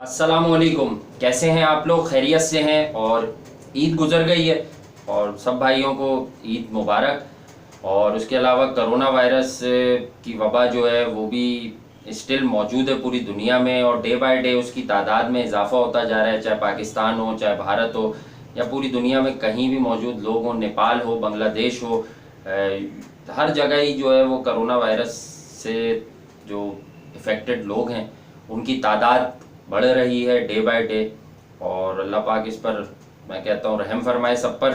अस्सलामुअलैकुम। कैसे हैं आप लोग? खैरियत से हैं? और ईद गुजर गई है और सब भाइयों को ईद मुबारक। और उसके अलावा कोरोना वायरस की वबा जो है वो भी स्टिल मौजूद है पूरी दुनिया में, और डे बाय डे उसकी तादाद में इजाफा होता जा रहा है। चाहे पाकिस्तान हो, चाहे भारत हो, या पूरी दुनिया में कहीं भी मौजूद लोग हो, नेपाल हो, बांग्लादेश हो, हर जगह ही जो है वो कोरोना वायरस से जो इफ़ेक्टेड लोग हैं उनकी तादाद बढ़ रही है डे बाय डे। और अल्लाह पाक इस पर, मैं कहता हूँ, रहम फरमाए सब पर।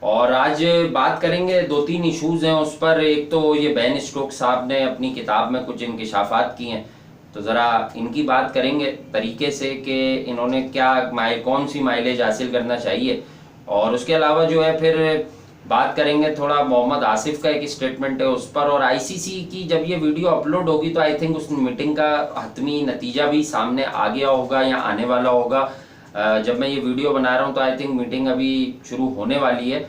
और आज बात करेंगे, दो तीन इश्यूज़ हैं उस पर। एक तो ये बेन स्टोक्स साहब ने अपनी किताब में कुछ इंकिशाफात किए हैं, तो ज़रा इनकी बात करेंगे तरीके से कि इन्होंने क्या कौन सी माइलेज हासिल करना चाहिए। और उसके अलावा जो है फिर बात करेंगे थोड़ा मोहम्मद आसिफ का एक स्टेटमेंट है उस पर। और आईसीसी की जब ये वीडियो अपलोड होगी तो आई थिंक उस मीटिंग का हतमी नतीजा भी सामने आ गया होगा या आने वाला होगा। जब मैं ये वीडियो बना रहा हूँ तो आई थिंक मीटिंग अभी शुरू होने वाली है।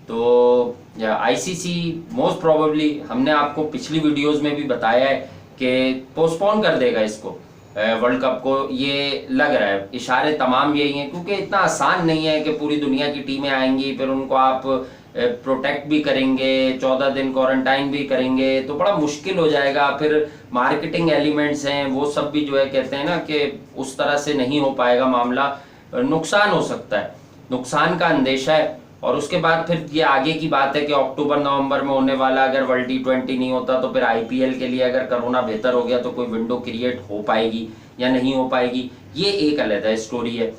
तो आईसीसी मोस्ट प्रोबेबली, हमने आपको पिछली वीडियोस में भी बताया है कि पोस्टपोन कर देगा इसको, वर्ल्ड कप को। ये लग रहा है, इशारे तमाम यही हैं, क्योंकि इतना आसान नहीं है कि पूरी दुनिया की टीमें आएंगी, फिर उनको आप प्रोटेक्ट भी करेंगे, 14 दिन क्वारंटाइन भी करेंगे, तो बड़ा मुश्किल हो जाएगा। फिर मार्केटिंग एलिमेंट्स हैं, वो सब भी जो है कहते हैं ना कि उस तरह से नहीं हो पाएगा मामला, नुकसान हो सकता है, नुकसान का अंदेशा है। और उसके बाद फिर ये आगे की बात है कि अक्टूबर नवंबर में होने वाला अगर वर्ल्ड T20 नहीं होता तो फिर आईपीएल के लिए अगर कोरोना बेहतर हो गया तो कोई विंडो क्रिएट हो पाएगी या नहीं हो पाएगी, ये एक अलग स्टोरी है।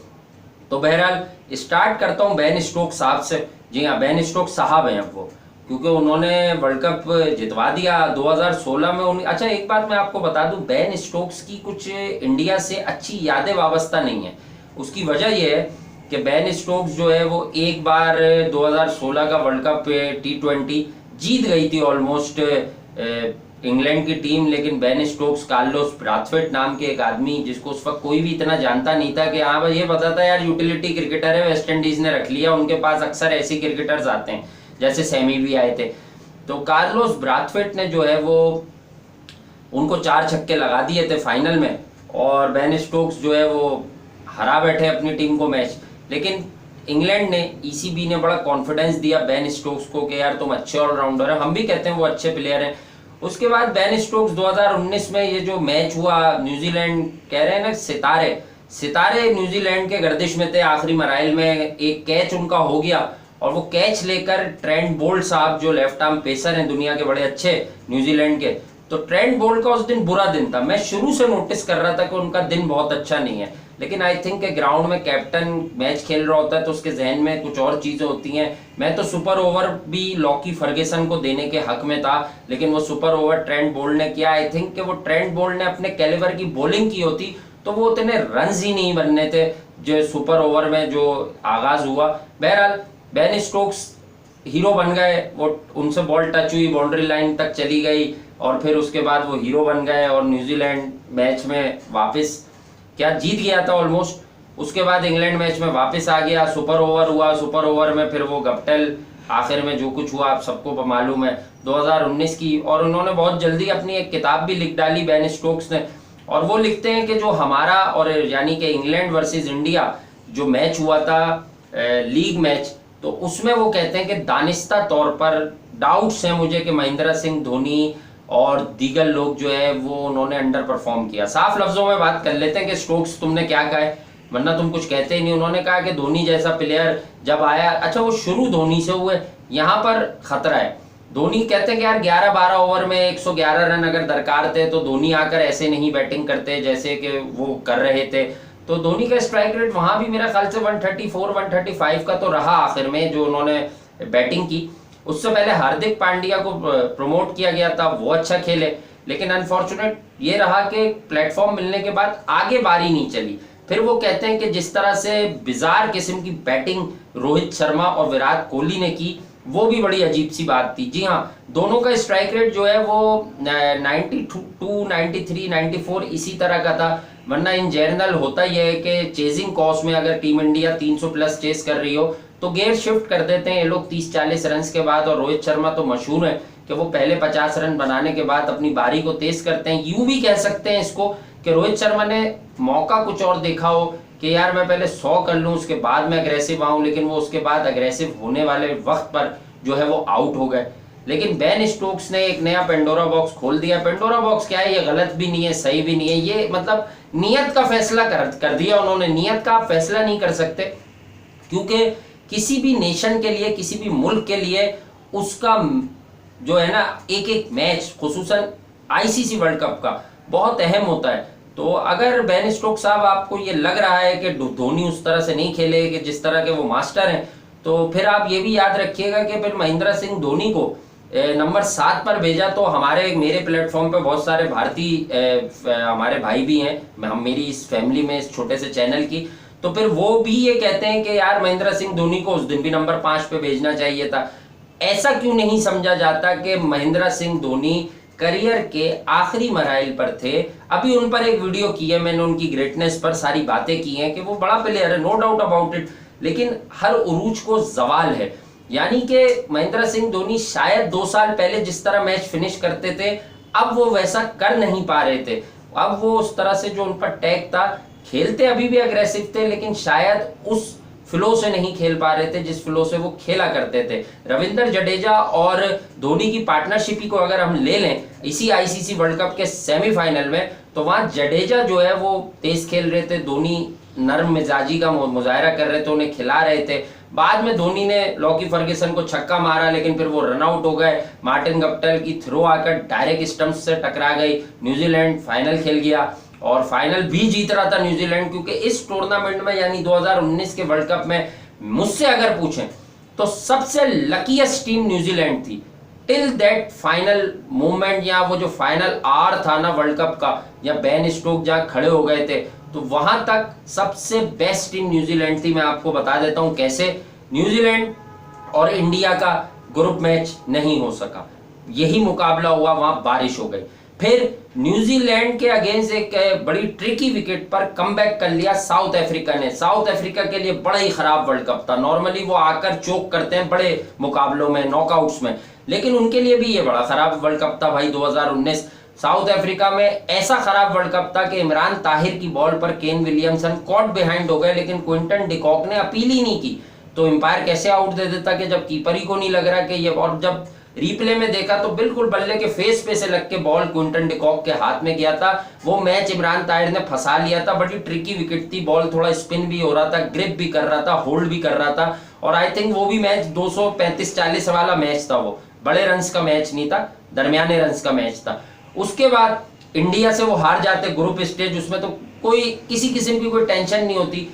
तो बहरहाल स्टार्ट करता हूँ बेन स्टोक्स साहब से। जी हाँ, बेन स्टोक्स साहब हैं अब वो, क्योंकि उन्होंने वर्ल्ड कप जितवा दिया 2016 में। अच्छा, एक बात मैं आपको बता दूं, बेन स्टोक्स की कुछ इंडिया से अच्छी यादें वाबस्ता नहीं है। उसकी वजह यह है कि बेन स्टोक्स जो है वो एक बार 2016 का वर्ल्ड कप T20 जीत गई थी ऑलमोस्ट इंग्लैंड की टीम, लेकिन बेन स्टोक्स, कार्लोस ब्राथवेट नाम के एक आदमी जिसको उस वक्त कोई भी इतना जानता नहीं था, कि हाँ भाई ये पता था यार यूटिलिटी क्रिकेटर है, वेस्ट इंडीज ने रख लिया, उनके पास अक्सर ऐसे क्रिकेटर्स आते हैं, जैसे सैमी भी आए थे। तो कार्लोस ब्राथवेट ने जो है वो उनको 4 छक्के लगा दिए थे फाइनल में, और बेन स्टोक्स जो है वो हरा बैठे अपनी टीम को मैच। लेकिन इंग्लैंड ने, ईसीबी ने बड़ा कॉन्फिडेंस दिया बेन स्टोक्स को कि यार तुम अच्छे ऑलराउंडर हैं, हम भी कहते हैं वो अच्छे प्लेयर हैं। उसके बाद बेन स्टोक्स 2019 में ये जो मैच हुआ न्यूजीलैंड, कह रहे हैं ना सितारे न्यूजीलैंड के गर्दिश में थे, आखिरी मराइल में एक कैच उनका हो गया, और वो कैच लेकर ट्रेंट बोल्ट साहब जो लेफ्ट आर्म पेसर हैं दुनिया के बड़े अच्छे न्यूजीलैंड के, तो ट्रेंट बोल्ट का उस दिन बुरा दिन था। मैं शुरू से नोटिस कर रहा था कि उनका दिन बहुत अच्छा नहीं है, लेकिन आई थिंक ग्राउंड में कैप्टन मैच खेल रहा होता है तो उसके जहन में कुछ और चीजें होती हैं। मैं तो सुपर ओवर भी लॉकी फर्गेसन को देने के हक में था, लेकिन वो सुपर ओवर ट्रेंट बोल्ट ने किया। आई थिंक कि वो ट्रेंट बोल्ट ने अपने कैलिबर की बॉलिंग की होती तो वो उतने रन्स ही नहीं बनने थे जो सुपर ओवर में जो आगाज हुआ। बहरहाल बेन स्टोक्स हीरो बन गए, वो उनसे बॉल टच हुई, बाउंड्री लाइन तक चली गई, और फिर उसके बाद वो हीरो बन गए और न्यूजीलैंड मैच में वापस क्या जीत गया था ऑलमोस्ट। उसके बाद इंग्लैंड मैच में वापस आ गया, सुपर ओवर हुआ, सुपर ओवर में फिर वो गप्टेल, आखिर में जो कुछ हुआ आप सबको मालूम है 2019 की। और उन्होंने बहुत जल्दी अपनी एक किताब भी लिख डाली बेन स्टोक्स ने, और वो लिखते हैं कि जो हमारा और यानी कि इंग्लैंड वर्सेस इंडिया जो मैच हुआ था लीग मैच, तो उसमें वो कहते हैं कि दानिस्ता तौर पर डाउट्स हैं मुझे कि महेंद्र सिंह धोनी और दीगर लोग जो है वो उन्होंने अंडर परफॉर्म किया। साफ लफ्जों में बात कर लेते हैं कि स्टोक्स तुमने क्या कहा है, वरना तुम कुछ कहते ही नहीं। उन्होंने कहा कि धोनी जैसा प्लेयर जब आया, अच्छा वो शुरू धोनी से हुए, यहाँ पर खतरा है। धोनी कहते हैं कि यार 11-12 ओवर में 111 रन अगर दरकार थे तो धोनी आकर ऐसे नहीं बैटिंग करते जैसे कि वो कर रहे थे। तो धोनी का स्ट्राइक रेट वहां भी मेरा ख्याल से 134-135 का तो रहा आखिर में जो उन्होंने बैटिंग की। उससे पहले हार्दिक पांड्या को प्रमोट किया गया था, वो अच्छा खेले, लेकिन अनफॉर्चुनेट ये रहा कि प्लेटफॉर्म मिलने के बाद आगे बारी नहीं चली। फिर वो कहते हैं कि जिस तरह से बिजार किस्म की बैटिंग रोहित शर्मा और विराट कोहली ने की, वो भी बड़ी अजीब सी बात थी। जी हाँ, दोनों का स्ट्राइक रेट जो है वो 92, 93, 94 इसी तरह का था, वरना इन जनरल होता यह है कि चेजिंग कॉस्ट में अगर टीम इंडिया 300 प्लस चेस कर रही हो तो गेयर शिफ्ट कर देते हैं ये लोग 30-40 रन के बाद। और रोहित शर्मा तो मशहूर है कि वो पहले 50 रन बनाने के बाद अपनी बारी को तेज करते हैं। यूं भी कह सकते हैं इसको कि रोहित शर्मा ने मौका कुछ और देखा हो कि यार मैं पहले 100 कर लूं उसके बाद मैं अग्रेसिव आऊं, लेकिन वो उसके बाद अग्रेसिव होने वाले वक्त पर जो है वो आउट हो गए। लेकिन बेन स्टोक्स ने एक नया पेंडोरा बॉक्स खोल दिया। पेंडोरा बॉक्स क्या है, ये गलत भी नहीं है सही भी नहीं है, ये मतलब नियत का फैसला कर दिया उन्होंने। नियत का आप फैसला नहीं कर सकते, क्योंकि किसी भी नेशन के लिए, किसी भी मुल्क के लिए उसका जो है ना एक एक मैच, खुसूसन आईसीसी वर्ल्ड कप का, बहुत अहम होता है। तो अगर बेन स्टोक्स साहब आपको ये लग रहा है कि धोनी उस तरह से नहीं खेले कि जिस तरह के वो मास्टर हैं, तो फिर आप ये भी याद रखिएगा कि फिर महेंद्र सिंह धोनी को नंबर 7 पर भेजा। तो मेरे प्लेटफॉर्म पे बहुत सारे भारतीय हमारे भाई भी हैं, हम मेरी इस फैमिली में, इस छोटे से चैनल की, तो फिर वो भी ये कहते हैं कि यार महेंद्र सिंह धोनी को उस दिन भी नंबर 5 पे भेजना चाहिए था। ऐसा क्यों नहीं समझा जाता कि महेंद्र सिंह धोनी करियर के आखिरी मराइल पर थे। अभी उन पर एक वीडियो की है मैंने, उनकी ग्रेटनेस पर सारी बातें की हैं कि वो बड़ा प्लेयर है, नो डाउट अबाउट इट, लेकिन हर उरूज को जवाल है। यानी कि महेंद्र सिंह धोनी शायद 2 साल पहले जिस तरह मैच फिनिश करते थे, अब वो वैसा कर नहीं पा रहे थे। अब वो उस तरह से जो उन पर टैग था, खेलते अभी भी अग्रेसिव थे, लेकिन शायद उस फ्लो से नहीं खेल पा रहे थे जिस फ्लो से वो खेला करते थे। रविंद्र जडेजा और धोनी की पार्टनरशिप को अगर हम ले लें इसी आईसीसी वर्ल्ड कप के सेमीफाइनल में, तो वहां जडेजा जो है वो तेज खेल रहे थे, धोनी नर्म मिजाजी का मुजाहरा कर रहे थे, उन्हें खिला रहे थे। बाद में धोनी ने लॉकी फर्ग्यूसन को छक्का मारा, लेकिन फिर वो रन आउट हो गए। मार्टिन गप्टिल की थ्रो आकर डायरेक्ट स्टंप से टकरा गई। न्यूजीलैंड फाइनल खेल गया और फाइनल भी जीत रहा था न्यूजीलैंड, क्योंकि इस टूर्नामेंट में यानी 2019 के वर्ल्ड कप में मुझसे अगर पूछें तो सबसे लकीएस्ट टीम न्यूजीलैंड थी टिल दैट फाइनल मोमेंट, या वो जो फाइनल आर था ना वर्ल्ड कप का, या बेन स्टोक जहां खड़े हो गए थे, तो वहां तक सबसे बेस्ट टीम न्यूजीलैंड थी। मैं आपको बता देता हूं कैसे। न्यूजीलैंड और इंडिया का ग्रुप मैच नहीं हो सका, यही मुकाबला हुआ, वहां बारिश हो गई। फिर न्यूजीलैंड के अगेंस्ट एक बड़ी ट्रिकी विकेट पर कमबैक कर लिया साउथ अफ्रीका ने। साउथ अफ्रीका के लिए बड़ा ही खराब वर्ल्ड कप था। नॉर्मली वो आकर चोक करते हैं बड़े मुकाबलों में, नॉकआउट्स में, लेकिन उनके लिए भी ये बड़ा खराब वर्ल्ड कप था भाई 2019। साउथ अफ्रीका में ऐसा खराब वर्ल्ड कप था कि इमरान ताहिर की बॉल पर केन विलियमसन कॉट बिहाइंड हो गए, लेकिन क्विंटन डिकॉक ने अपील ही नहीं की। तो एम्पायर कैसे आउट दे देता कि जब कीपर ही को नहीं लग रहा कि ये, और जब रिप्ले में देखा तो बिल्कुल बल्ले के फेस पे से लग के बॉल क्विंटन डिकॉक के हाथ में गया था। वो मैच इमरान ताहिर ने फंसा लिया था। बड़ी ट्रिकी विकेट थी, बॉल थोड़ा स्पिन भी हो रहा था, ग्रिप भी कर रहा था, होल्ड भी कर रहा था, और आई थिंक वो भी मैच 235-40 वाला मैच था। वो बड़े रन्स का मैच नहीं था, दरमियाने रन्स का मैच था। उसके बाद इंडिया से वो हार जाते ग्रुप स्टेज, उसमें तो कोई किसी किस्म की कोई टेंशन नहीं होती।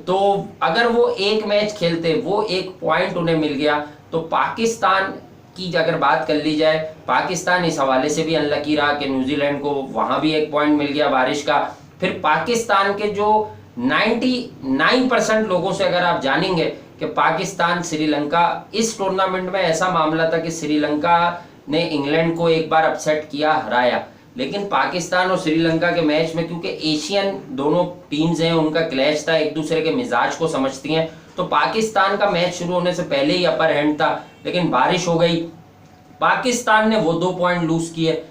तो अगर वो एक मैच खेलते, वो एक पॉइंट उन्हें मिल गया, तो पाकिस्तान की अगर बात कर ली जाए, पाकिस्तान इस हवाले से भी अनलकी रहा कि न्यूजीलैंड को वहां भी एक पॉइंट मिल गया बारिश का। फिर पाकिस्तान के जो 99% लोगों से अगर आप जानेंगे कि पाकिस्तान श्रीलंका, इस टूर्नामेंट में ऐसा मामला था कि श्रीलंका ने इंग्लैंड को एक बार अपसेट किया, हराया, लेकिन पाकिस्तान और श्रीलंका के मैच में, क्योंकि एशियन दोनों टीम्स हैं, उनका क्लैश था, एक दूसरे के मिजाज को समझती हैं, तो पाकिस्तान का मैच शुरू होने से पहले ही अपर हैंड था, लेकिन बारिश हो गई। पाकिस्तान ने वो 2 पॉइंट लूज किए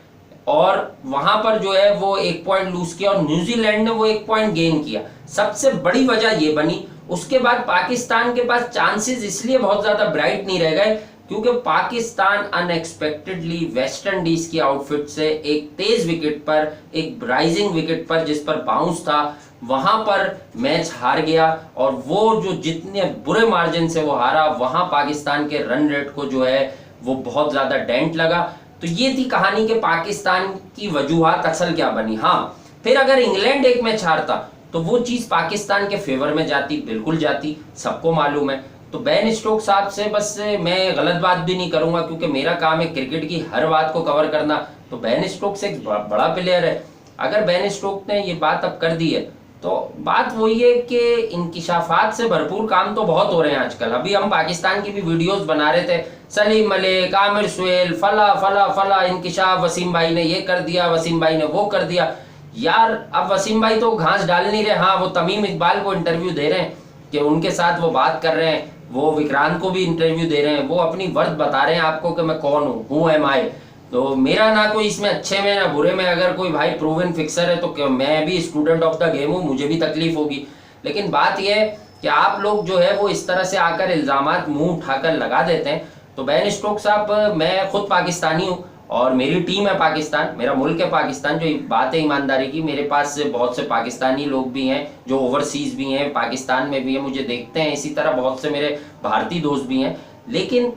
और वहां पर जो है वो 1 पॉइंट लूज किया, और न्यूजीलैंड ने वो 1 पॉइंट गेन किया। सबसे बड़ी वजह ये बनी, उसके बाद पाकिस्तान के पास चांसेस इसलिए बहुत ज्यादा ब्राइट नहीं रह गए क्योंकि पाकिस्तान अनएक्सपेक्टेडली वेस्ट इंडीज की आउटफिट से एक तेज विकेट पर, एक राइजिंग विकेट पर जिस पर बाउंस था, वहां पर मैच हार गया। और वो जो जितने बुरे मार्जिन से वो हारा, वहां पाकिस्तान के रन रेट को जो है वो बहुत ज्यादा डेंट लगा। तो ये थी कहानी कि पाकिस्तान की वजूहात असल क्या बनी। हाँ, फिर अगर इंग्लैंड एक मैच हारता तो वो चीज पाकिस्तान के फेवर में जाती, बिल्कुल जाती, सबको मालूम है। तो बेन स्टोक साहब से बस मैं गलत बात भी नहीं करूंगा, क्योंकि मेरा काम है क्रिकेट की हर बात को कवर करना। तो बेन स्टोक से एक बड़ा प्लेयर है, अगर बेन स्टोक ने ये बात अब कर दी है तो बात वही है कि इंकिशाफात से भरपूर काम तो बहुत हो रहे हैं आजकल। अभी हम पाकिस्तान की भी वीडियोस बना रहे थे, सलीम मलिक, आमिर सुहेल, फला फला फला इंकिशाफ, वसीम भाई ने ये कर दिया, वसीम भाई ने वो कर दिया। यार अब वसीम भाई तो घास डाल नहीं रहे, हाँ वो तमीम इकबाल को इंटरव्यू दे रहे हैं कि उनके साथ वो बात कर रहे हैं, वो विक्रांत को भी इंटरव्यू दे रहे हैं, वो अपनी वर्थ बता रहे हैं आपको कि मैं कौन हूँ, हु एम आई। तो मेरा ना कोई इसमें अच्छे में ना बुरे में, अगर कोई भाई प्रूवन फिक्सर है तो मैं भी स्टूडेंट ऑफ द गेम हूँ, मुझे भी तकलीफ होगी। लेकिन बात यह है कि आप लोग जो है वो इस तरह से आकर इल्जामात मुंह उठाकर लगा देते हैं। तो बेन स्टोक्स साहब, मैं खुद पाकिस्तानी हूँ और मेरी टीम है पाकिस्तान, मेरा मुल्क है पाकिस्तान। जो बात है ईमानदारी की, मेरे पास बहुत से पाकिस्तानी लोग भी हैं जो ओवरसीज भी हैं, पाकिस्तान में भी हैं, मुझे देखते हैं। इसी तरह बहुत से मेरे भारतीय दोस्त भी हैं। लेकिन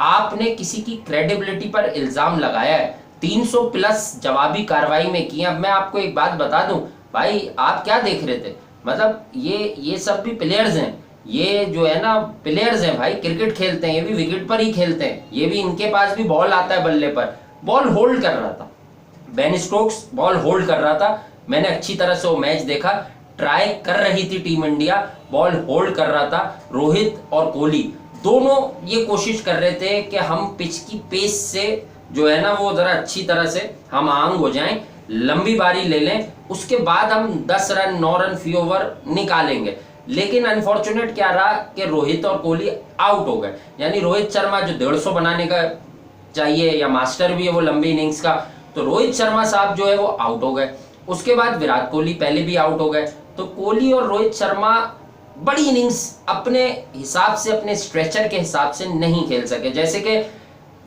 आपने किसी की क्रेडिबिलिटी पर इल्जाम लगाया है, 300 प्लस जवाबी कार्रवाई में की। अब मैं आपको एक बात बता दूं भाई, आप क्या देख रहे थे? मतलब ये सब भी प्लेयर्स हैं, ये जो है ना प्लेयर्स हैं भाई, क्रिकेट खेलते हैं, ये भी विकेट पर ही खेलते हैं, ये भी इनके पास भी बॉल आता है बल्ले पर। बॉल होल्ड कर रहा था बेन स्टोक्स, बॉल होल्ड कर रहा था। मैंने अच्छी तरह से वो मैच देखा, ट्राई कर रही थी टीम इंडिया, बॉल होल्ड कर रहा था। रोहित और कोहली दोनों ये कोशिश कर रहे थे कि हम पिच की पेस से जो है ना वो जरा अच्छी तरह से हम आंग हो जाएं, लंबी बारी ले लें, उसके बाद हम 10 रन 9 रन फी ओवर निकालेंगे। लेकिन अनफॉर्चुनेट क्या रहा कि रोहित और कोहली आउट हो गए। यानी रोहित शर्मा जो 150 बनाने का चाहिए या मास्टर भी है वो लंबी इनिंग्स का, तो रोहित शर्मा साहब जो है वो आउट हो गए। उसके बाद विराट कोहली पहले भी आउट हो गए। तो कोहली और रोहित शर्मा बड़ी इनिंग्स अपने हिसाब से, अपने स्ट्रेचर के हिसाब से नहीं खेल सके। जैसे कि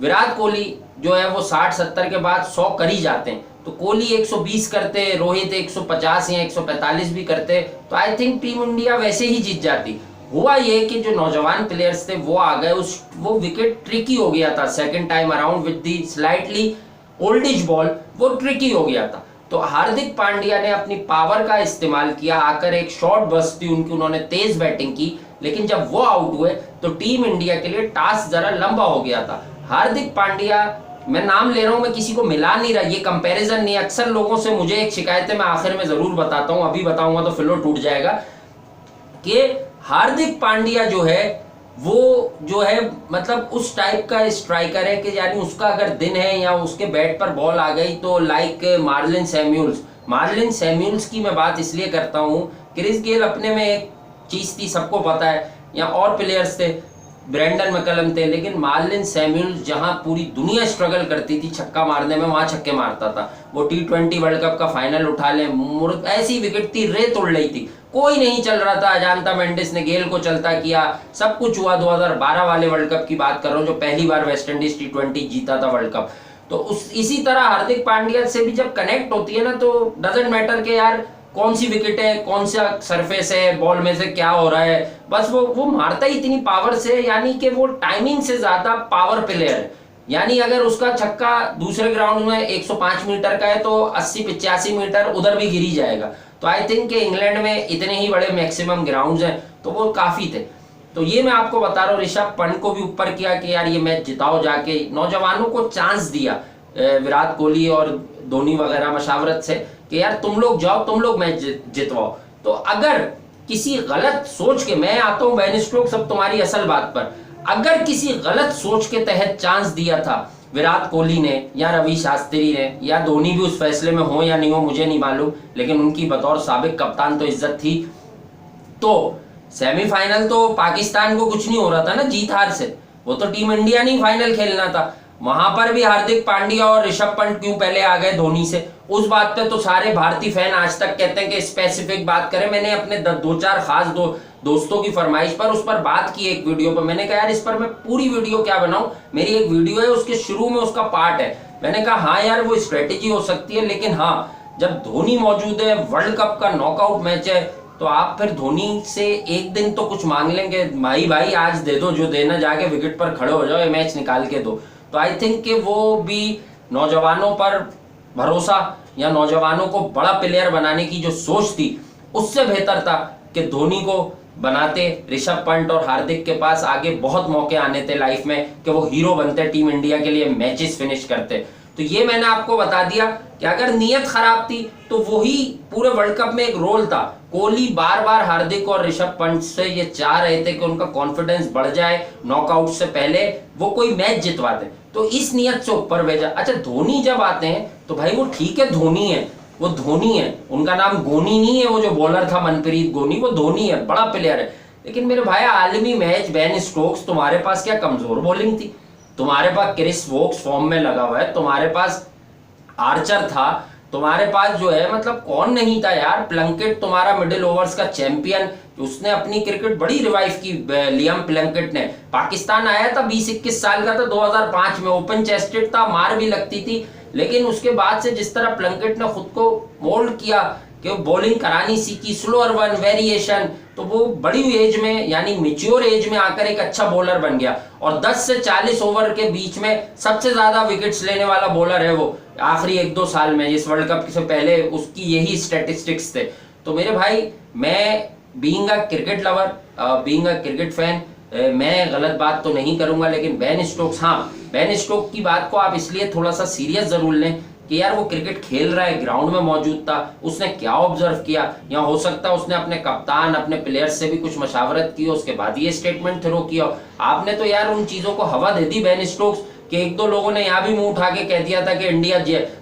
विराट कोहली जो है वो 60-70 के बाद 100 कर ही जाते हैं, तो कोहली 120 करते, रोहित 150 या 145 भी करते, तो आई थिंक टीम इंडिया वैसे ही जीत जाती। हुआ ये कि जो नौजवान प्लेयर्स थे वो आ गए, वो विकेट ट्रिकी हो गया था second time around with the slightly oldish ball, वो ट्रिकी हो गया था। तो हार्दिक पांड्या ने अपनी पावर का इस्तेमाल किया, आकर एक शॉर्ट बस्ट थी उनकी, उन्होंने तेज बैटिंग की। लेकिन जब वो आउट हुए तो टीम इंडिया के लिए टास्क जरा लंबा हो गया था। हार्दिक पांड्या, मैं नाम ले रहा हूं, मैं किसी को मिला नहीं रहा, ये कंपैरिजन नहीं। अक्सर लोगों से मुझे एक शिकायत है, मैं आखिर में जरूर बताता हूं, अभी बताऊंगा तो फ्लो टूट जाएगा, कि हार्दिक पांड्या जो है वो जो है मतलब उस टाइप का स्ट्राइकर है कि यानी उसका अगर दिन है या उसके बैट पर बॉल आ गई तो लाइक मार्लिन सैम्यूल्स की मैं बात इसलिए करता हूं, क्रिस गेल अपने में एक चीज थी, सबको पता है, या और प्लेयर्स थे, ब्रेंडन मैकलम थे, लेकिन मार्लिन सैम्यूल्स जहां पूरी दुनिया स्ट्रगल करती थी छक्का मारने में, वहां छक्के मारता था। वो T20 वर्ल्ड कप का फाइनल उठा ले, ऐसी विकेट थी, रेत उड़ रही थी, कोई नहीं चल रहा था। अजांता मेंडिस ने गेल को चलता किया, सब कुछ हुआ। 2012 वाले वर्ल्ड कप की बात कर रहा हूँ, जो पहली बार वेस्ट इंडीज T20 जीता था वर्ल्ड कप। तो इसी तरह हार्दिक पांड्या से भी जब कनेक्ट होती है ना, तो डजेंट मैटर के यार कौन सी विकेट है, कौन सा सरफेस है, बॉल में से क्या हो रहा है, बस वो मारता ही इतनी पावर से, यानी कि वो टाइमिंग से ज्यादा पावर प्लेयर है। यानी अगर उसका छक्का दूसरे ग्राउंड में 105 मीटर का है तो 80-85 मीटर उधर भी गिरी जाएगा। तो आई थिंक कि इंग्लैंड में इतने ही बड़े मैक्सिमम ग्राउंड्स हैं, तो वो काफी थे। तो ये मैं आपको बता रहा हूँ, ऋषभ पंत को भी ऊपर किया कि यार ये मैच जिताओ जाके, नौजवानों को चांस दिया, विराट कोहली और धोनी वगैरह मशावरत से कि यार तुम लोग जाओ, तुम लोग मैच जितवाओ। तो अगर किसी गलत सोच के, मैं आता हूं बेन स्टोक्स सब तुम्हारी असल बात पर, अगर किसी गलत सोच के तहत चांस दिया था विराट कोहली ने या रवि शास्त्री ने या धोनी भी उस फैसले में हो या नहीं हो मुझे नहीं मालूम, लेकिन उनकी बतौर साबिक कप्तान तो इज्जत थी। तो सेमीफाइनल तो पाकिस्तान को कुछ नहीं हो रहा था ना जीत हार से, वो तो टीम इंडिया ने फाइनल खेलना था। वहां पर भी हार्दिक पांड्या और ऋषभ पंत क्यों पहले आ गए धोनी से, उस बात पे तो सारे भारतीय फैन आज तक कहते हैं कि स्पेसिफिक बात करें। मैंने अपने 2-4 खास दोस्तों की फरमाइश पर उस पर बात की एक वीडियो पर। मैंने कहा यार इस पर मैं पूरी वीडियो क्या बनाऊं, मेरी एक वीडियो है उसके शुरू में उसका पार्ट है। मैंने कहा हाँ यार वो स्ट्रेटेजी हो सकती है, लेकिन हाँ जब धोनी मौजूद है, वर्ल्ड कप का नॉकआउट मैच है, तो आप फिर धोनी से एक दिन तो कुछ मांग लेंगे, भाई आज दे दो जो देना, जाके विकेट पर खड़े हो जाओ, ये मैच निकाल के दो। तो आई थिंक कि वो भी नौजवानों पर भरोसा या नौजवानों को बड़ा प्लेयर बनाने की जो सोच थी, उससे बेहतर था कि धोनी को बनाते। ऋषभ पंत और हार्दिक के पास आगे बहुत मौके आने थे लाइफ में कि वो हीरो बनते, टीम इंडिया के लिए मैचेस फिनिश करते। तो ये मैंने आपको बता दिया कि अगर नीयत खराब थी तो वही पूरे वर्ल्ड कप में एक रोल था। कोहली बार बार हार्दिक और ऋषभ पंत से ये चाह रहे थे कि उनका कॉन्फिडेंस बढ़ जाए, नॉकआउट से पहले वो कोई मैच जितवा दे, तो इस नियत से ऊपर भेजा। अच्छा धोनी जब आते हैं तो भाई वो ठीक है, धोनी है, वो धोनी है, उनका नाम गोनी नहीं है, वो जो बॉलर था मनप्रीत गोनी, वो धोनी है, बड़ा प्लेयर है। लेकिन मेरे भाई आलमी मैच बेन स्टोक्स, तुम्हारे पास क्या कमजोर बॉलिंग थी? तुम्हारे पास क्रिस वोक्स फॉर्म में लगा हुआ है, तुम्हारे पास आर्चर था, तुम्हारे पास जो है मतलब कौन नहीं था यार। प्लंकेट तुम्हारा मिडिल ओवर्स का चैंपियन, उसने अपनी क्रिकेट बड़ी रिवाइव की। लियम प्लंकेट ने, पाकिस्तान आया था 20-21 साल का था 2005 में, ओपन चेस्टेड था, मार भी लगती थी, लेकिन उसके बाद से जिस तरह प्लंकेट ने खुद को मोल्ड किया कि बॉलिंग करानी सीखी, स्लोअर वन वेरिएशन, तो वो बड़ी एज में यानी मेच्योर एज में आकर एक अच्छा बॉलर बन गया। और 10 से 40 ओवर के बीच में सबसे ज्यादा विकेट्स लेने वाला बॉलर है वो आखिरी 1-2 साल में। इस वर्ल्ड कप से पहले उसकी यही स्टैटिस्टिक्स थे। तो मेरे भाई, मैं being a cricket lover, being a cricket fan, मैं गलत बात तो नहीं करूंगा, लेकिन बेन स्टोक्स, हाँ बेन स्टोक्स की बात को आप इसलिए थोड़ा सा सीरियस जरूर लें कि यार वो क्रिकेट खेल रहा है, ग्राउंड में मौजूद था, उसने क्या ऑब्जर्व किया, या हो सकता है उसने अपने कप्तान, अपने प्लेयर्स से भी कुछ मशावरत की, उसके बाद ये स्टेटमेंट थ्रो किया। आपने तो यार उन चीजों को हवा दे दी बेन स्टोक्स कि 1-2 लोगों ने यहाँ भी मुंह उठा के कह दिया था कि इंडिया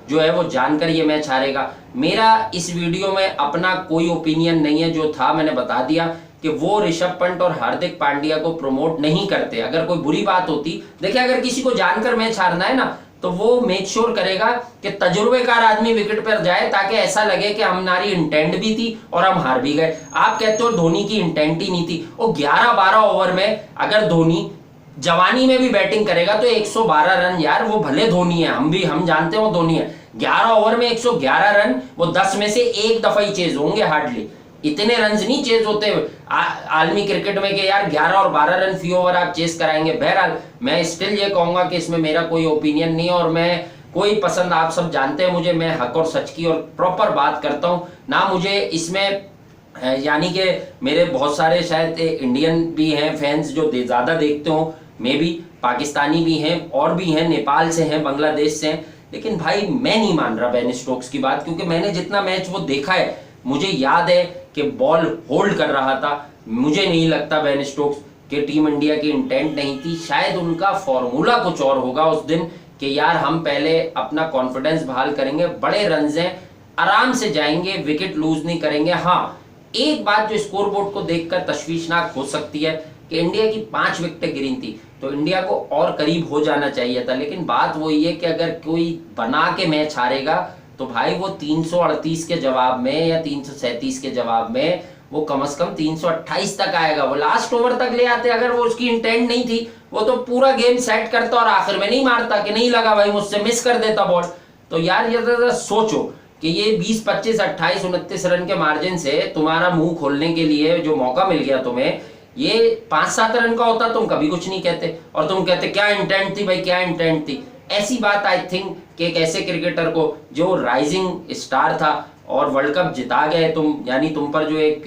जो है वो जानकर ये मैच हारेगा। मेरा इस वीडियो में अपना कोई ओपिनियन नहीं है, जो था मैंने बता दिया कि वो ऋषभ पंत और हार्दिक पांड्या को प्रमोट नहीं करते। अगर कोई बुरी बात होती, देखिए अगर किसी को जानकर मैच हारना है ना, तो वो मेक श्योर करेगा कि तजुर्बेकार आदमी विकेट पर जाए, ताकि ऐसा लगे कि हमारी इंटेंट भी थी और हम हार भी गए। आप कहते हो धोनी की इंटेंट ही नहीं थी, वो 11-12 ओवर में अगर धोनी जवानी में भी बैटिंग करेगा तो 112 रन, यार वो भले धोनी है, हम जानते हो धोनी है, 11 ओवर में 111 रन, वो 10 में से एक दफा ही चेज होंगे, हार्डली इतने रन नहीं चेज होते आलमी क्रिकेट में कि यार 11 और 12 रन फी ओवर आप चेस कराएंगे। बहरहाल मैं स्टिल ये कहूंगा कि इसमें मेरा कोई ओपिनियन नहीं है, और मैं कोई पसंद, आप सब जानते हैं मुझे, मैं हक और सच की और प्रॉपर बात करता हूं ना। मुझे इसमें यानी कि मेरे बहुत सारे शायद इंडियन भी हैं फैंस जो ज्यादा देखते हो, मे भी पाकिस्तानी भी हैं और भी हैं, नेपाल से हैं, बांग्लादेश से हैं, लेकिन भाई मैं नहीं मान रहा बेन स्टोक्स की बात, क्योंकि मैंने जितना मैच वो देखा है, मुझे याद है कि बॉल होल्ड कर रहा था। मुझे नहीं लगता बेन स्टोक्स के टीम इंडिया की इंटेंट नहीं थी, शायद उनका फॉर्मूला कुछ और होगा उस दिन कि यार हम पहले अपना कॉन्फिडेंस बहाल करेंगे, बड़े रन हैं, आराम से जाएंगे, विकेट लूज नहीं करेंगे। हाँ, एक बात जो स्कोरबोर्ड को देखकर तशवीशनाक हो सकती है कि इंडिया की 5 विकेटें गिरी थी, तो इंडिया को और करीब हो जाना चाहिए था, लेकिन बात वही है कि अगर कोई बना के मैच हारेगा तो भाई वो 338 के जवाब में या 337 के जवाब में वो कम से कम 328 तक आएगा। वो लास्ट ओवर तक ले आते, अगर वो उसकी इंटेंट नहीं थी, वो तो पूरा गेम सेट करता और आखिर में नहीं मारता कि नहीं लगा भाई मुझसे, मिस कर देता बॉल। तो यार ये सोचो कि ये 20, 25, 28, 29 रन के मार्जिन से तुम्हारा मुंह खोलने के लिए जो मौका मिल गया तुम्हें, ये 5-7 रन का होता तुम कभी कुछ नहीं कहते, और तुम कहते क्या इंटेंट थी भाई, क्या इंटेंट थी। ऐसी बात आई थिंक कि एक ऐसे क्रिकेटर को जो राइजिंग स्टार था और वर्ल्ड कप जिता गए तुम, यानी तुम पर जो एक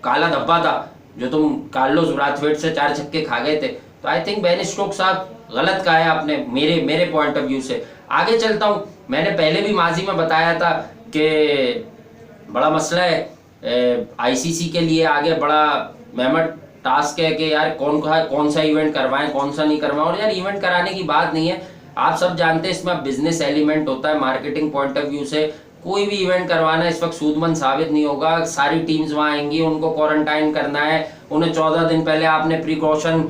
काला धब्बा था, जो तुम कार्लोस ब्राथवेट से 4 छक्के खा गए थे, तो आई थिंक बेन स्टोक्स साहब गलत कहा है आपने, मेरे पॉइंट ऑफ व्यू से। आगे चलता हूं, मैंने पहले भी माजी में बताया था कि बड़ा मसला है आईसीसी के लिए आगे, बड़ा मेहनत टास्क है कि यार कौन सा इवेंट करवाएं, कौन सा नहीं करवाएं। और यार इवेंट कराने की बात नहीं है, आप सब जानते हैं इसमें बिजनेस एलिमेंट होता है, मार्केटिंग पॉइंट ऑफ व्यू से कोई भी इवेंट करवाना इस वक्त सूदमंद साबित नहीं होगा। सारी टीम्स वहां आएंगी, उनको क्वारंटाइन करना है, उन्हें 14 दिन पहले आपने प्रिकॉशन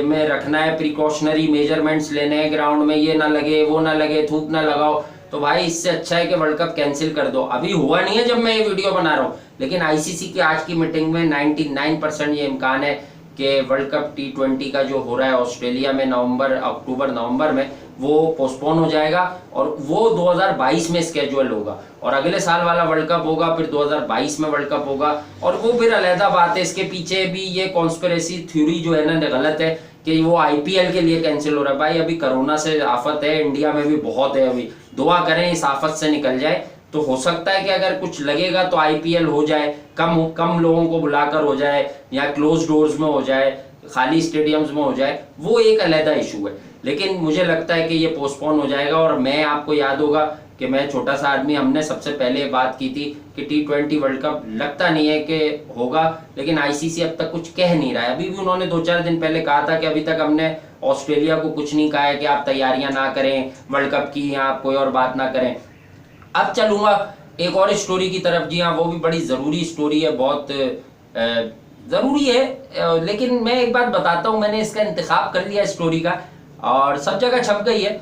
में रखना है, प्रिकॉशनरी मेजरमेंट्स लेने हैं ग्राउंड में, ये ना लगे, वो ना लगे, थूक ना लगाओ। तो भाई इससे अच्छा है कि वर्ल्ड कप कैंसिल कर दो। अभी हुआ नहीं है जब मैं ये वीडियो बना रहा हूँ, लेकिन आईसीसी की आज की मीटिंग में 99% ये इम्कान है कि वर्ल्ड कप T20 का जो हो रहा है ऑस्ट्रेलिया में अक्टूबर नवंबर में, वो पोस्टपोन हो जाएगा और वो 2022 में स्केड्यूल होगा, और अगले साल वाला वर्ल्ड कप होगा, फिर 2022 में वर्ल्ड कप होगा। और वो फिर अलहदा बात है, इसके पीछे भी ये कॉन्स्पिरेसी थ्योरी जो है ना गलत है कि वो आईपीएल के लिए कैंसिल हो रहा है। भाई अभी कोरोना से आफत है, इंडिया में भी बहुत है, अभी दुआ करें इस आफत से निकल जाए। तो हो सकता है कि अगर कुछ लगेगा तो आईपीएल हो जाए, कम लोगों को बुलाकर हो जाए, या क्लोज डोर्स में हो जाए, खाली स्टेडियम्स में हो जाए, वो एक अलहदा इशू है। लेकिन मुझे लगता है कि ये पोस्टपोन हो जाएगा। और मैं, आपको याद होगा कि मैं छोटा सा आदमी, हमने सबसे पहले बात की थी कि T20 वर्ल्ड कप लगता नहीं है कि होगा, लेकिन आईसीसी अब तक कुछ कह नहीं रहा है। अभी भी उन्होंने 2-4 दिन पहले कहा था कि अभी तक हमने ऑस्ट्रेलिया को कुछ नहीं कहा है कि आप तैयारियां ना करें वर्ल्ड कप की, या आप कोई और बात ना करें। अब चलूंगा एक और स्टोरी की तरफ। जी हाँ, वो भी बड़ी ज़रूरी स्टोरी है, बहुत ज़रूरी है। लेकिन मैं एक बात बताता हूँ, मैंने इसका इंतखाब कर लिया स्टोरी का और सब जगह छप गई है,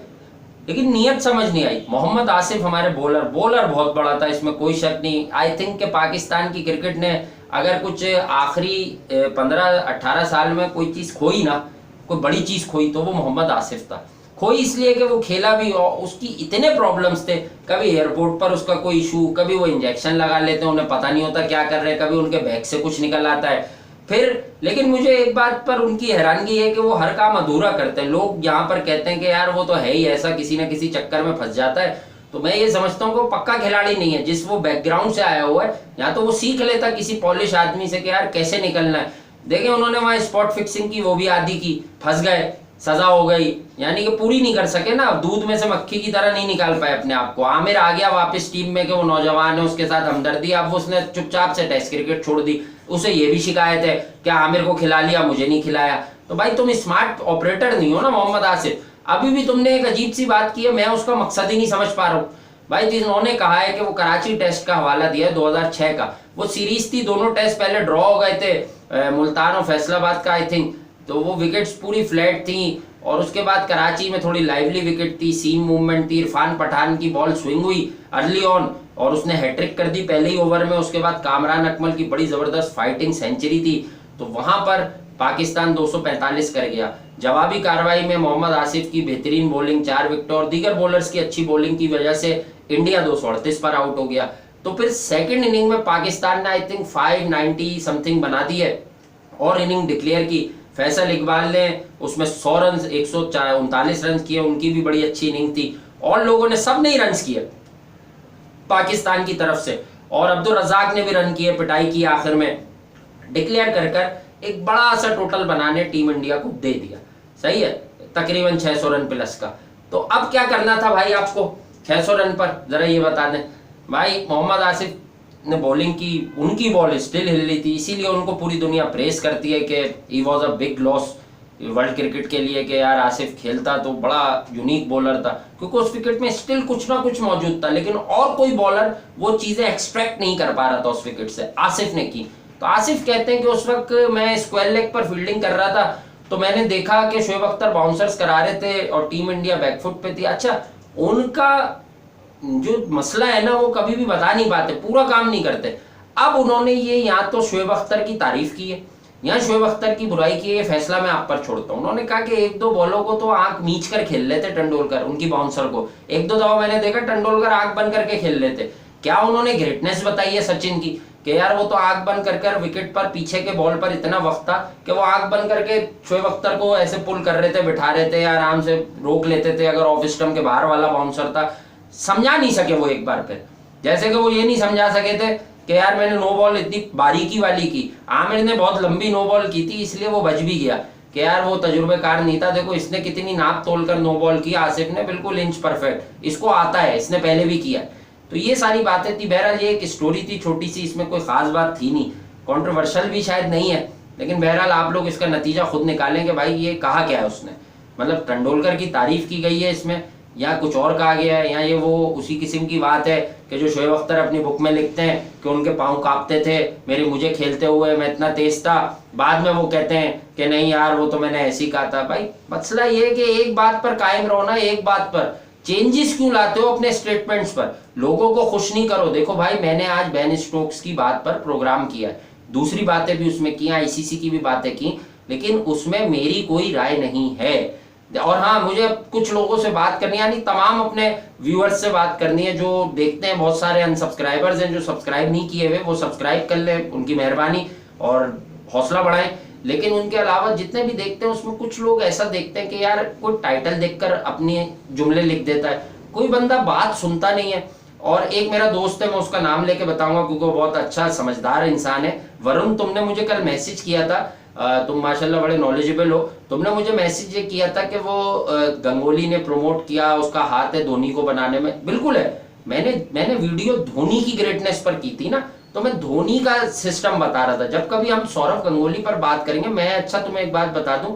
लेकिन नियत समझ नहीं आई। मोहम्मद आसिफ हमारे बॉलर बहुत बड़ा था, इसमें कोई शक नहीं। आई थिंक कि पाकिस्तान की क्रिकेट ने अगर कुछ आखिरी 15-18 साल में कोई चीज़ खोई ना, कोई बड़ी चीज़ खोई, तो वो मोहम्मद आसिफ था। खोई इसलिए कि वो खेला भी और उसकी इतने प्रॉब्लम्स थे, कभी एयरपोर्ट पर उसका कोई इशू, कभी वो इंजेक्शन लगा लेते हैं, उन्हें पता नहीं होता क्या कर रहे हैं, कभी उनके बैग से कुछ निकल आता है। फिर लेकिन मुझे एक बात पर उनकी हैरानगी है कि वो हर काम अधूरा करते हैं। लोग यहाँ पर कहते हैं कि यार वो तो है ही ऐसा, किसी न किसी चक्कर में फंस जाता है। तो मैं ये समझता हूँ कि वो पक्का खिलाड़ी नहीं है। जिस वो बैकग्राउंड से आया हुआ है, या तो वो सीख लेता किसी पॉलिश आदमी से कि यार कैसे निकलना है। देखें उन्होंने वहां स्पॉट फिक्सिंग की, वो भी आधी की, फंस गए, सजा हो गई, यानी कि पूरी नहीं कर सके ना, दूध में से मक्खी की तरह नहीं निकाल पाए अपने आप को। आमिर आ गया वापस टीम में कि वो नौजवान है, उसके साथ हमदर्दी, अब उसने चुपचाप से टेस्ट क्रिकेट छोड़ दी। उसे ये भी शिकायत है कि आमिर को खिला लिया, मुझे नहीं खिलाया। तो भाई तुम स्मार्ट ऑपरेटर नहीं हो ना मोहम्मद आसिफ। अभी भी तुमने एक अजीब सी बात की है, मैं उसका मकसद ही नहीं समझ पा रहा हूँ भाई। जिन्होंने कहा है कि वो कराची टेस्ट का हवाला दिया है 2006 का, वो सीरीज थी, दोनों टेस्ट पहले ड्रॉ हो गए थे, मुल्तान और फैसलाबाद का आई थिंक, तो वो विकेट्स पूरी फ्लैट थी। और उसके बाद कराची में थोड़ी लाइवली विकेट थी, सीम मूवमेंट थी, इरफान पठान की बॉल स्विंग हुई अर्ली ऑन और उसने हैट्रिक कर दी पहले ही ओवर में। उसके बाद कामरान अकमल की बड़ी जबरदस्त फाइटिंग सेंचुरी थी, तो वहां पर पाकिस्तान 245 कर गया। जवाबी कार्रवाई में मोहम्मद आसिफ की बेहतरीन बॉलिंग, 4 विकेट और दीगर बॉलर्स की अच्छी बॉलिंग की वजह से इंडिया 238 पर आउट हो गया। तो फिर सेकंड इनिंग में पाकिस्तान ने आई थिंक 590 समथिंग बना दी है और इनिंग डिक्लेयर की। फैसल इकबाल ने उसमें 100 रन 139 रन किए, उनकी भी बड़ी अच्छी इनिंग थी। और लोगों ने सब ने रन किए पाकिस्तान की तरफ से, और अब्दुल रजाक ने भी रन किए, पिटाई की आखिर में, डिक्लेयर कर कर एक बड़ा सा टोटल बनाने टीम इंडिया को दे दिया। सही है, तकरीबन 600 रन प्लस का। तो अब क्या करना था भाई आपको 600 रन पर, जरा ये बता दें भाई। मोहम्मद आसिफ ने बॉलिंग की, उनकी बॉल स्टिल हिल रही थी, इसीलिए उनको पूरी दुनिया प्रेस करती है कि he was a big loss world cricket के लिए, कि यार आसिफ खेलता तो बड़ा यूनिक बॉलर था, क्योंकि उस विकेट में स्टिल कुछ ना कुछ मौजूद था, लेकिन और कोई बॉलर वो चीजें एक्सट्रैक्ट नहीं कर पा रहा था उस विकेट से, आसिफ ने की। तो आसिफ कहते हैं कि उस वक्त मैं स्क्वायर लेग पर फील्डिंग कर रहा था, तो मैंने देखा कि शोएब अख्तर बाउंसर्स करा रहे थे और टीम इंडिया बैकफुट पे थी। अच्छा, उनका जो मसला है ना, वो कभी भी बता नहीं पाते, पूरा काम नहीं करते। अब उन्होंने ये यहाँ तो शोएब अख्तर की तारीफ की है, यहाँ शोएब अख्तर की बुराई की है, ये फैसला मैं आप पर छोड़ता हूँ। उन्होंने कहा कि एक दो बॉलों को तो आंख मीच कर खेल लेते तेंदुलकर, उनकी बाउंसर को एक दो दफा मैंने देखा तेंदुलकर आंख बंद करके खेल लेते। क्या उन्होंने ग्रेटनेस बताई है सचिन की कि यार वो तो आंख बंद कर विकेट पर पीछे के बॉल पर इतना वक्त था कि वो आंख बंद करके शोएब अख्तर को ऐसे पुल कर रहे थे, बिठा रहे थे, आराम से रोक लेते थे अगर ऑफ स्टंप के बाहर वाला बाउंसर था। समझा नहीं सके वो एक बार फिर, जैसे कि वो ये नहीं समझा सके थे कि यार मैंने नो बॉल इतनी बारीकी वाली की, आमिर ने बहुत लंबी नो बॉल की थी इसलिए वो बच भी गया, कि यार वो तजुर्बेकार नहीं था। देखो इसने कितनी नाप तोल कर नो बॉल की, आसिफ ने बिल्कुल इंच परफेक्ट, इसको आता है, इसने पहले भी किया। तो ये सारी बातें थी। बहरहाल ये एक स्टोरी थी छोटी सी, इसमें कोई खास बात थी नहीं, कॉन्ट्रोवर्शियल भी शायद नहीं है, लेकिन बहरहाल आप लोग इसका नतीजा खुद निकालें कि भाई ये कहा क्या है उसने। मतलब तेंदुलकर की तारीफ की गई है इसमें, या कुछ और कहा गया है, या ये वो उसी किस्म की बात है कि जो शोएब अख्तर अपनी बुक में लिखते हैं कि उनके पाँव कांपते थे मुझे खेलते हुए, मैं इतना तेज था, बाद में वो कहते हैं कि नहीं यार वो तो मैंने ऐसे ही कहा था। भाई मसला ये है कि एक बात पर कायम रहो ना, एक बात पर चेंजेस क्यों लाते हो अपने स्टेटमेंट्स पर, लोगों को खुश नहीं करो। देखो भाई मैंने आज बेन स्टोक्स की बात पर प्रोग्राम किया है, दूसरी बातें भी उसमें की, आईसीसी की भी बातें की, लेकिन उसमें मेरी कोई राय नहीं है। और हाँ, मुझे कुछ लोगों से बात करनी है, यानी तमाम अपने व्यूअर्स से बात करनी है जो देखते हैं। बहुत सारे अनसब्सक्राइबर्स हैं जो सब्सक्राइब नहीं किए हुए, वो सब्सक्राइब कर लें, उनकी मेहरबानी, और हौसला बढ़ाएं। लेकिन उनके अलावा जितने भी देखते हैं उसमें कुछ लोग ऐसा देखते हैं कि यार कोई टाइटल देखकर अपने जुमले लिख देता है, कोई बंदा बात सुनता नहीं है। और एक मेरा दोस्त है, मैं उसका नाम लेके बताऊंगा क्योंकि वो बहुत अच्छा समझदार इंसान है, वरुण, तुमने मुझे कल मैसेज किया था, तुम माशाल्लाह बड़े नॉलेजेबल हो। तुमने मुझे मैसेज ये किया था कि वो गंगोली ने प्रमोट किया, उसका हाथ है धोनी को बनाने में। बिल्कुल है, मैंने वीडियो धोनी की ग्रेटनेस पर की थी ना, तो मैं धोनी का सिस्टम बता रहा था। जब कभी हम सौरव गंगोली पर बात करेंगे, मैं अच्छा तुम्हें एक बात बता दूं,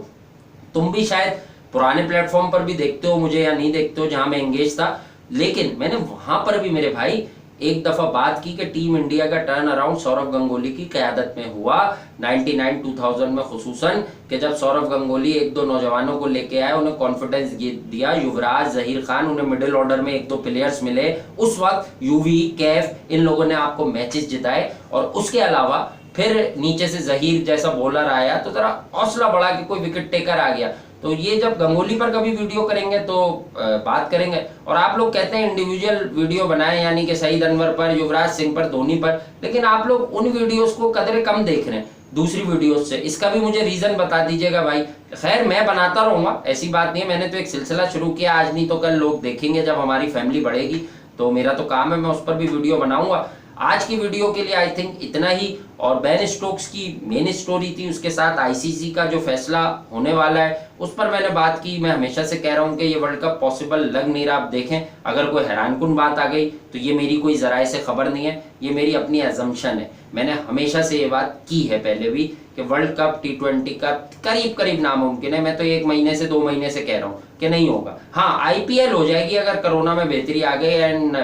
तुम भी शायद पुराने प्लेटफॉर्म पर भी देखते हो मुझे या नहीं देखते हो जहां मैं एंगेज था, लेकिन मैंने वहां पर भी मेरे भाई एक दफ़ा बात की कि टीम इंडिया का टर्न अराउंड सौरव गंगोली की क़यादत में हुआ 99-2000 में, खुसूसन कि जब सौरव गंगोली एक दो नौजवानों को लेके आए, उन्हें कॉन्फिडेंस दिया, युवराज, जहीर खान, उन्हें मिडिल ऑर्डर में एक दो प्लेयर्स मिले, उस वक्त यूवी, कैफ, इन लोगों ने आपको मैचेस जिताए। और उसके अलावा फिर नीचे से जहीर जैसा बॉलर आया तो जरा हौसला बढ़ा कि कोई विकेट टेकर आ गया। तो ये जब गंगोली पर कभी वीडियो करेंगे तो बात करेंगे। और आप लोग कहते हैं इंडिविजुअल वीडियो बनाएं, यानी कि सईद अनवर पर, युवराज सिंह पर, धोनी पर, लेकिन आप लोग उन वीडियोस को कदरे कम देख रहे हैं दूसरी वीडियोस से। इसका भी मुझे रीजन बता दीजिएगा भाई। खैर मैं बनाता रहूंगा, ऐसी बात नहीं है, मैंने तो एक सिलसिला शुरू किया, आज नहीं तो कल लोग देखेंगे जब हमारी फैमिली बढ़ेगी, तो मेरा तो काम है, मैं उस पर भी वीडियो बनाऊंगा। आज की वीडियो के लिए आई थिंक इतना ही। और बेन स्टोक्स की मेन स्टोरी थी, उसके साथ आईसीसी का जो फैसला होने वाला है उस पर मैंने बात की। मैं हमेशा से कह रहा हूं कि ये वर्ल्ड कप पॉसिबल लग नहीं रहा। आप देखें, अगर कोई हैरानकुन बात आ गई तो ये मेरी कोई जराए से खबर नहीं है, ये मेरी अपनी एजम्पशन है। मैंने हमेशा से ये बात की है पहले भी कि वर्ल्ड कप T20 का करीब करीब नामुमकिन है। मैं तो 1 महीने से 2 महीने से कह रहा हूँ कि नहीं होगा। हाँ, IPL हो जाएगी अगर कोरोना में बेहतरी आ गई, and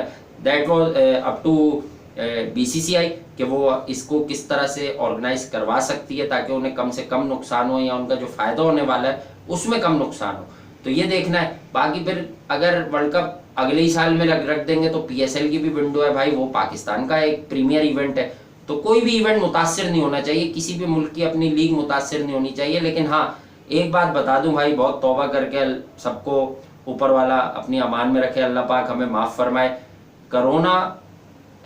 that was up to BCCI कि वो इसको किस तरह से ऑर्गेनाइज करवा सकती है ताकि उन्हें कम से कम नुकसान हो, या उनका जो फायदा होने वाला है उसमें कम नुकसान हो। तो ये देखना है। बाकी फिर अगर वर्ल्ड कप अगले ही साल में रख देंगे तो PSL की भी विंडो है भाई, वो पाकिस्तान का एक प्रीमियर इवेंट है, तो कोई भी इवेंट मुतासिर नहीं होना चाहिए, किसी भी मुल्क की अपनी लीग मुतासिर नहीं होनी चाहिए। लेकिन हाँ, एक बात बता दूं भाई, बहुत तौबा करके सबको ऊपर वाला अपनी अमान में रखे, अल्लाह पाक हमें माफ़ फरमाए। कोरोना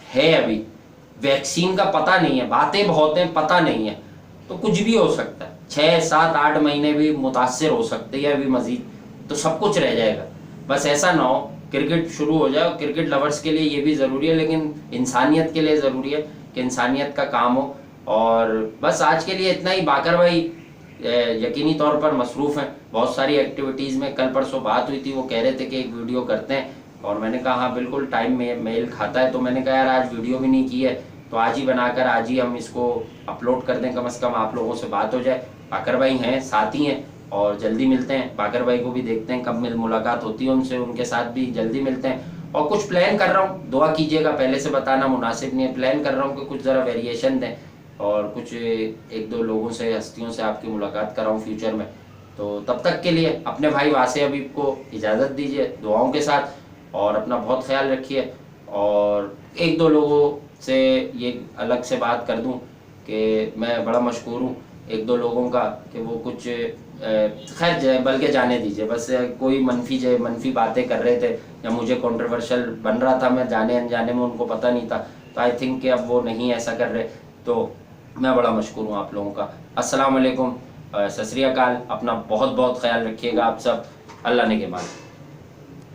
है, अभी वैक्सीन का पता नहीं है, बातें बहुत हैं, पता नहीं है, तो कुछ भी हो सकता है, 6, 7, 8 महीने भी मुतासिर हो सकते हैं, अभी मजीद, तो सब कुछ रह जाएगा। बस ऐसा ना हो क्रिकेट शुरू हो जाए। क्रिकेट लवर्स के लिए ये भी ज़रूरी है, लेकिन इंसानियत के लिए ज़रूरी है कि इंसानियत का काम हो। और बस आज के लिए इतना ही। बाकर भाई यकीनी तौर पर मसरूफ़ हैं बहुत सारी एक्टिविटीज़ में। कल परसों बात हुई थी, वो कह रहे थे कि एक वीडियो करते हैं, और मैंने कहा हाँ बिल्कुल, टाइम में मेल खाता है, तो मैंने कहा यार आज वीडियो भी नहीं की है तो आज ही बनाकर आज ही हम इसको अपलोड कर दें, कम से कम आप लोगों से बात हो जाए। बाकर भाई हैं, साथ ही हैं, और जल्दी मिलते हैं। बाकर भाई को भी देखते हैं कब मुलाकात होती है उनसे, उनके साथ भी जल्दी मिलते हैं। और कुछ प्लान कर रहा हूँ, दुआ कीजिएगा, पहले से बताना मुनासिब नहीं है। प्लान कर रहा हूँ कि कुछ ज़रा वेरिएशन दें और कुछ 1-2 लोगों से, हस्तियों से आपकी मुलाकात कराऊँ फ्यूचर में। तो तब तक के लिए अपने भाई वासे हबीब को इजाज़त दीजिए दुआओं के साथ, और अपना बहुत ख्याल रखिए। और 1-2 लोगों से ये अलग से बात कर दूं कि मैं बड़ा मशकूर हूँ 1-2 लोगों का कि वो कुछ खैर बल्कि जाने दीजिए, बस कोई मनफी बातें कर रहे थे या मुझे कंट्रोवर्शियल बन रहा था, मैं जाने अनजाने में, उनको पता नहीं था, तो आई थिंक कि अब वो नहीं ऐसा कर रहे। तो मैं बड़ा मशकूर हूँ आप लोगों का। अस्सलाम वालेकुम, सत श्री अकाल। अपना बहुत बहुत ख्याल रखिएगा आप सब। अल्लाह ने के बाद।